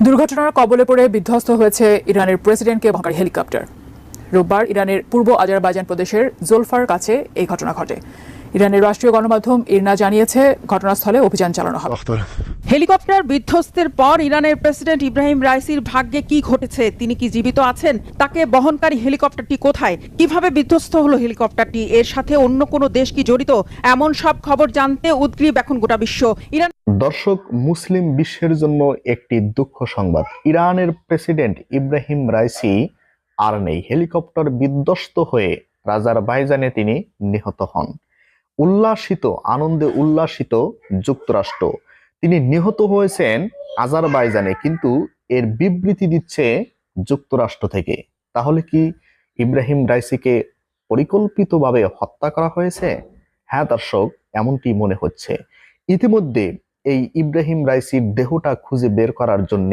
দুর্ঘটনার কবলে পড়ে বিধ্বস্ত হয়েছে ইরানের প্রেসিডেন্টকে বহনকারী হেলিকপ্টার। রোববার ইরানের পূর্ব আজারবাইজান প্রদেশের জোলফার কাছে এই ঘটনা ঘটে। ইরানের রাষ্ট্রীয় গণমাধ্যম ইরনা জানিয়েছে, ঘটনাস্থলে অভিযান চালানো হবে। হেলিকপ্টার বিধ্বস্তের পর ইরানের প্রেসিডেন্ট ইব্রাহিম রাইসির ভাগ্যে কি ঘটেছে? তিনি কি জীবিত আছেন? তাকে বহনকারী হেলিকপ্টারটি কোথায়? কিভাবে বিধ্বস্ত হলো হেলিকপ্টারটি? এর সাথে অন্য কোনো দেশ কি জড়িত? এমন সব খবর জানতে উদগ্রীব এখন গোটা বিশ্ব। দর্শক, মুসলিম বিশ্বের জন্য একটি দুঃখ সংবাদ। ইরানের প্রেসিডেন্ট ইব্রাহিম রাইসি আর নেই। হেলিকপ্টার বিধ্বস্ত হয়ে আজারবাইজানে তিনি নিহত হন। আনন্দে উল্লাসিত যুক্তরাষ্ট্র। তিনি নিহত হয়েছেন আজারবাইজানে, কিন্তু এর বিবৃতি দিচ্ছে যুক্তরাষ্ট্র থেকে। তাহলে কি ইব্রাহিম রাইসিকে পরিকল্পিতভাবে হত্যা করা হয়েছে? হ্যাঁ দর্শক, এমনটি মনে হচ্ছে। ইতিমধ্যে এই ইব্রাহিম রাইসির দেহটা খুঁজে বের করার জন্য